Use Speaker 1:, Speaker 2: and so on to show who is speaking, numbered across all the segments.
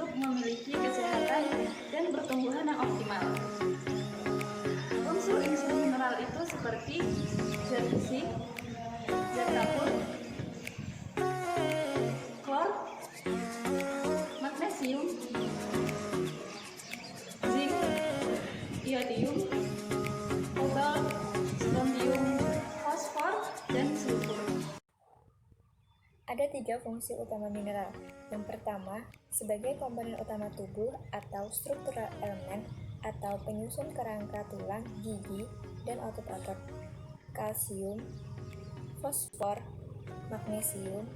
Speaker 1: untuk memiliki kesehatan dan pertumbuhan yang optimal. Unsur mineral itu seperti zat besi, zat kapur, klor, magnesium, zinc, iodium, kobalt, strontium, fosfor, dan sulfur.
Speaker 2: Ada 3 fungsi utama mineral. Yang pertama, sebagai komponen utama tubuh atau struktural elemen atau penyusun kerangka tulang, gigi, dan otot-otot. Kalsium, fosfor, magnesium,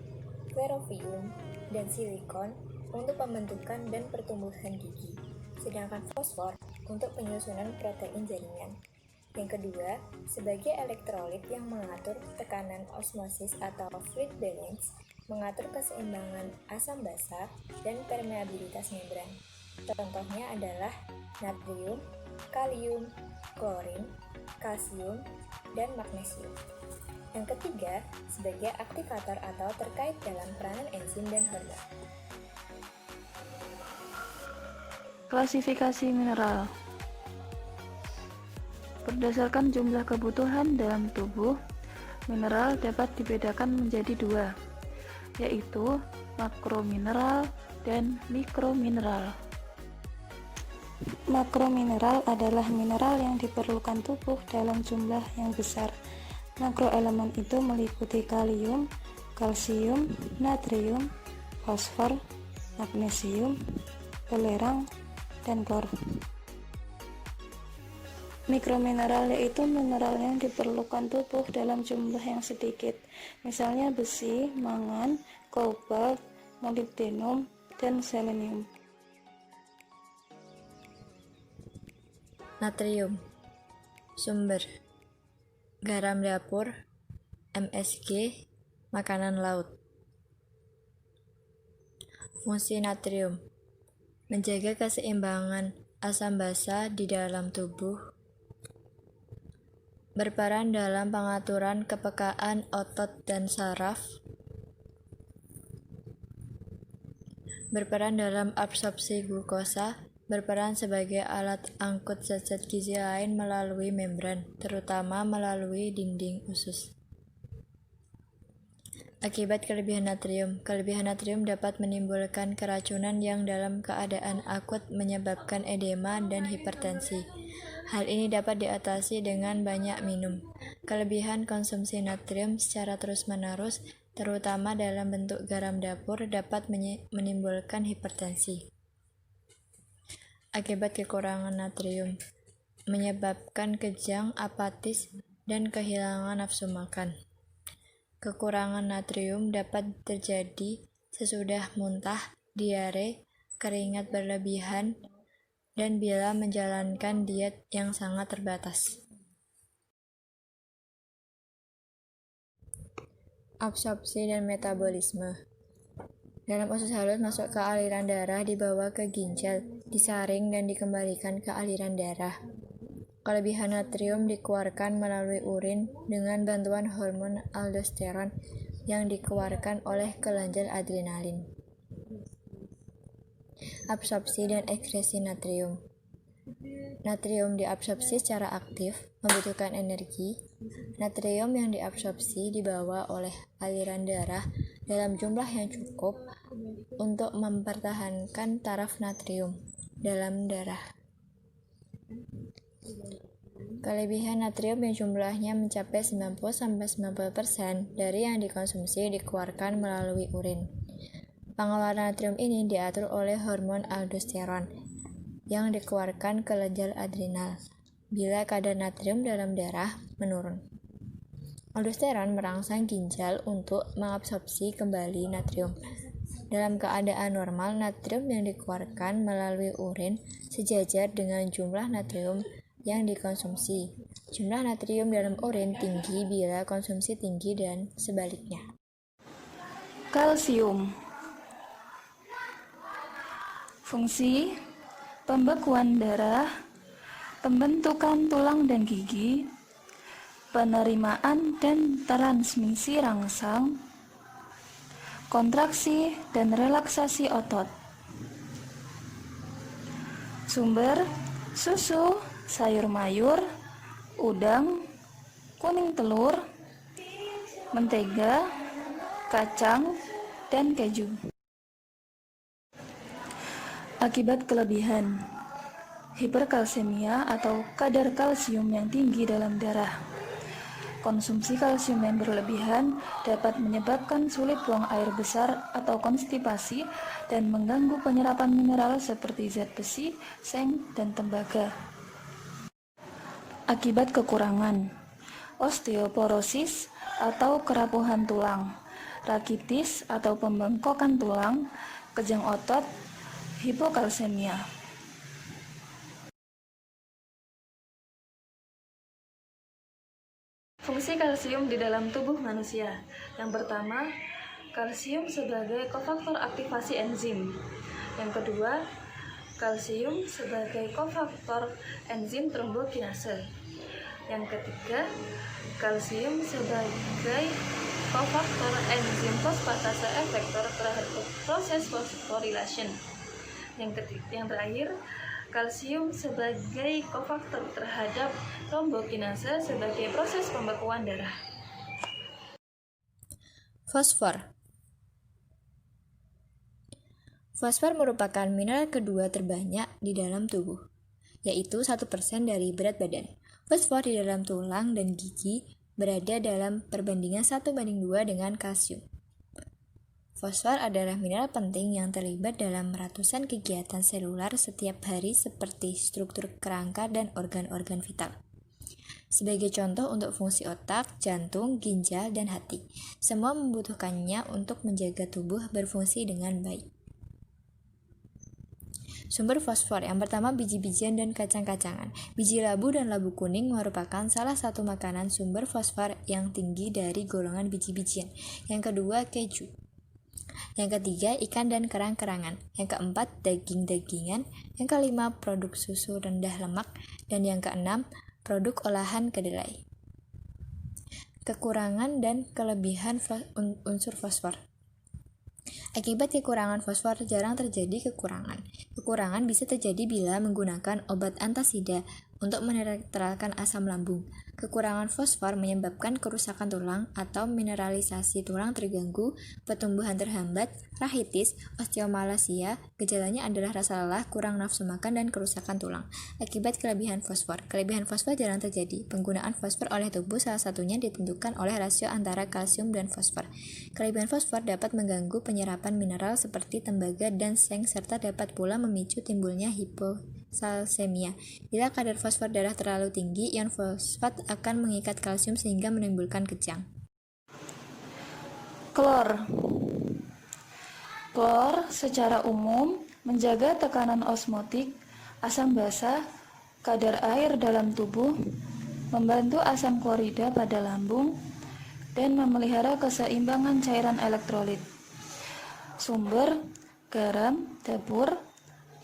Speaker 2: klorofium, dan silikon untuk pembentukan dan pertumbuhan gigi. Sedangkan fosfor untuk penyusunan protein jaringan. Yang kedua, sebagai elektrolit yang mengatur tekanan osmosis atau fluid balance, mengatur keseimbangan asam basa dan permeabilitas membran. Contohnya adalah natrium, kalium, klorin, kalsium, dan magnesium. Yang ketiga, sebagai aktivator atau terkait dalam peranan enzim dan hormon.
Speaker 3: Klasifikasi mineral. Berdasarkan jumlah kebutuhan dalam tubuh, mineral dapat dibedakan menjadi 2, yaitu makromineral dan mikromineral.
Speaker 4: Makromineral adalah mineral yang diperlukan tubuh dalam jumlah yang besar. Makroelemen itu meliputi kalium, kalsium, natrium, fosfor, magnesium, belerang, dan klor. Mikromineral yaitu mineral yang diperlukan tubuh dalam jumlah yang sedikit, misalnya besi, mangan, kobalt, molibdenum, dan selenium.
Speaker 2: Natrium, sumber, garam dapur, MSG, makanan laut. Fungsi natrium, menjaga keseimbangan asam basa di dalam tubuh, berperan dalam pengaturan kepekaan otot dan saraf, berperan dalam absorpsi glukosa, berperan sebagai alat angkut zat-zat gizi lain melalui membran, terutama melalui dinding usus. Akibat kelebihan natrium dapat menimbulkan keracunan yang dalam keadaan akut menyebabkan edema dan hipertensi. Hal ini dapat diatasi dengan banyak minum. Kelebihan konsumsi natrium secara terus-menerus, terutama dalam bentuk garam dapur, dapat menimbulkan hipertensi. Akibat kekurangan natrium, menyebabkan kejang, apatis, dan kehilangan nafsu makan. Kekurangan natrium dapat terjadi sesudah muntah, diare, keringat berlebihan, dan bila menjalankan diet yang sangat terbatas. Absorpsi dan metabolisme. Dalam usus halus masuk ke aliran darah, dibawa ke ginjal, disaring dan dikembalikan ke aliran darah. Kelebihan natrium dikeluarkan melalui urin dengan bantuan hormon aldosteron yang dikeluarkan oleh kelenjar adrenalin. Absorpsi dan ekskresi natrium. Natrium diabsorpsi secara aktif, membutuhkan energi. Natrium yang diabsorpsi dibawa oleh aliran darah dalam jumlah yang cukup untuk mempertahankan taraf natrium dalam darah. Kelebihan natrium yang jumlahnya mencapai 90-90% dari yang dikonsumsi dikeluarkan melalui urin. Pengeluaran natrium ini diatur oleh hormon aldosteron yang dikeluarkan kelenjar adrenal bila kadar natrium dalam darah menurun. Aldosteron merangsang ginjal untuk mengabsorpsi kembali natrium. Dalam keadaan normal, natrium yang dikeluarkan melalui urin sejajar dengan jumlah natrium yang dikonsumsi. Jumlah natrium dalam urin tinggi bila konsumsi tinggi dan sebaliknya.
Speaker 4: Kalsium. Fungsi: pembekuan darah, pembentukan tulang dan gigi, penerimaan dan transmisi rangsang, kontraksi dan relaksasi otot. Sumber: susu, sayur mayur, udang, kuning telur, mentega, kacang, dan keju. Akibat kelebihan: hiperkalsemia atau kadar kalsium yang tinggi dalam darah. Konsumsi kalsium yang berlebihan dapat menyebabkan sulit buang air besar atau konstipasi dan mengganggu penyerapan mineral seperti zat besi, seng, dan tembaga. Akibat kekurangan: osteoporosis atau kerapuhan tulang, rakitis atau pembengkokan tulang, kejang otot, hipokalsemia.
Speaker 3: Fungsi kalsium di dalam tubuh manusia. Yang pertama, kalsium sebagai kofaktor aktivasi enzim. Yang kedua, kalsium sebagai kofaktor enzim trombokinase. Yang ketiga, kalsium sebagai kofaktor enzim fosfatase efektor terhadap proses fosforilation. Yang terakhir, kalsium sebagai kofaktor terhadap trombokinase sebagai proses pembekuan darah.
Speaker 2: Fosfor. Fosfor merupakan mineral kedua terbanyak di dalam tubuh, yaitu 1% dari berat badan. Fosfor di dalam tulang dan gigi berada dalam perbandingan 1:2 dengan kalsium. Fosfor adalah mineral penting yang terlibat dalam ratusan kegiatan selular setiap hari seperti struktur kerangka dan organ-organ vital. Sebagai contoh untuk fungsi otak, jantung, ginjal, dan hati, semua membutuhkannya untuk menjaga tubuh berfungsi dengan baik. Sumber fosfor yang pertama biji-bijian dan kacang-kacangan. Biji labu dan labu kuning merupakan salah satu makanan sumber fosfor yang tinggi dari golongan biji-bijian. Yang kedua keju. Yang ketiga, ikan dan kerang-kerangan. Yang keempat, daging-dagingan. Yang kelima, produk susu rendah lemak. Dan yang keenam, produk olahan kedelai. Kekurangan dan kelebihan unsur fosfor. Akibat kekurangan fosfor jarang terjadi kekurangan. Kekurangan bisa terjadi bila menggunakan obat antasida untuk menetralkan asam lambung. Kekurangan fosfor menyebabkan kerusakan tulang atau mineralisasi tulang terganggu, pertumbuhan terhambat, rahitis, osteomalacia. Gejalanya adalah rasa lelah, kurang nafsu makan, dan kerusakan tulang. Akibat kelebihan fosfor. Kelebihan fosfor jarang terjadi. Penggunaan fosfor oleh tubuh salah satunya ditentukan oleh rasio antara kalsium dan fosfor. Kelebihan fosfor dapat mengganggu penyerapan mineral seperti tembaga dan seng serta dapat pula memicu timbulnya hipokalsemia. Bila kadar fosfor darah terlalu tinggi, ion fosfat akan mengikat kalsium sehingga menimbulkan kejang.
Speaker 4: Klor. Klor secara umum menjaga tekanan osmotik, asam basa, kadar air dalam tubuh, membantu asam klorida pada lambung, dan memelihara keseimbangan cairan elektrolit. Sumber: garam, dapur,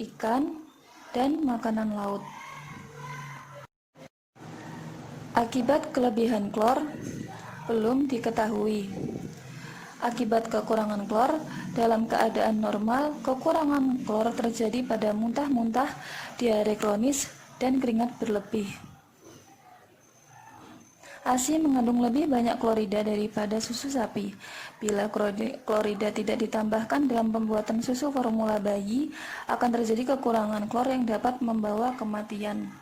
Speaker 4: ikan, dan makanan laut. Akibat kelebihan klor belum diketahui. Akibat kekurangan klor, dalam keadaan normal, kekurangan klor terjadi pada muntah-muntah, diare kronis, dan keringat berlebih. ASI mengandung lebih banyak klorida daripada susu sapi. Bila klorida tidak ditambahkan dalam pembuatan susu formula bayi, akan terjadi kekurangan klor yang dapat membawa kematian.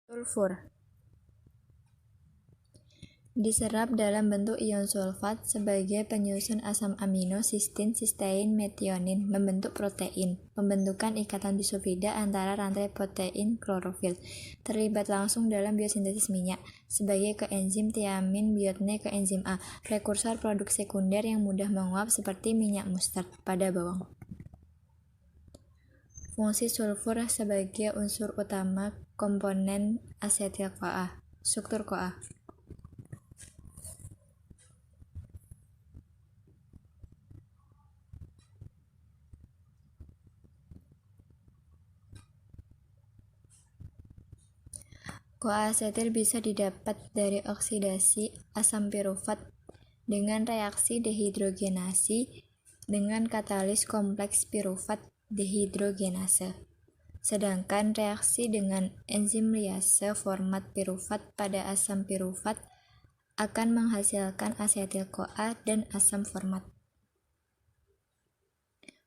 Speaker 2: Sulfur diserap dalam bentuk ion sulfat sebagai penyusun asam amino sistein, metionin, membentuk protein. Pembentukan ikatan bisulfida antara rantai protein klorofil. Terlibat langsung dalam biosintesis minyak sebagai koenzim tiamin biotne koenzim A, prekursor produk sekunder yang mudah menguap seperti minyak mustard pada bawang. Fungsi sulfur sebagai unsur utama komponen asetil-CoA. Struktur CoA. Koasetil bisa didapat dari oksidasi asam pirufat dengan reaksi dehidrogenasi dengan katalis kompleks pirufat dehidrogenase. Sedangkan reaksi dengan enzim liase format pirufat pada asam pirufat akan menghasilkan asetil-CoA dan asam format.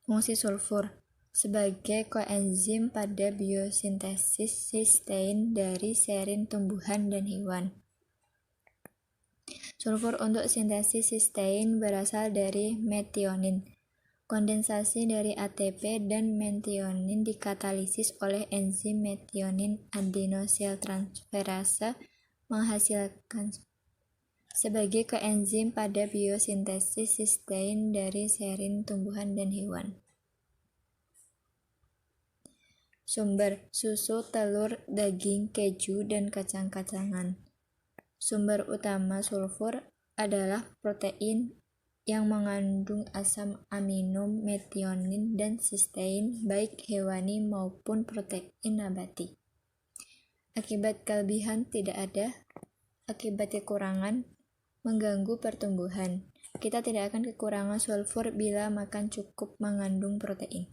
Speaker 2: Fungsi sulfur sebagai koenzim pada biosintesis sistein dari serin tumbuhan dan hewan. Sulfur untuk sintesis sistein berasal dari metionin. Kondensasi dari ATP dan metionin dikatalisis oleh enzim metionin adenosyltransferase menghasilkan sebagai koenzim pada biosintesis sistein dari serin tumbuhan dan hewan. Sumber: susu, telur, daging, keju, dan kacang-kacangan. Sumber utama sulfur adalah protein yang mengandung asam amino metionin dan sistein baik hewani maupun protein nabati. Akibat kelebihan tidak ada, akibat kekurangan mengganggu pertumbuhan. Kita tidak akan kekurangan sulfur bila makan cukup mengandung protein.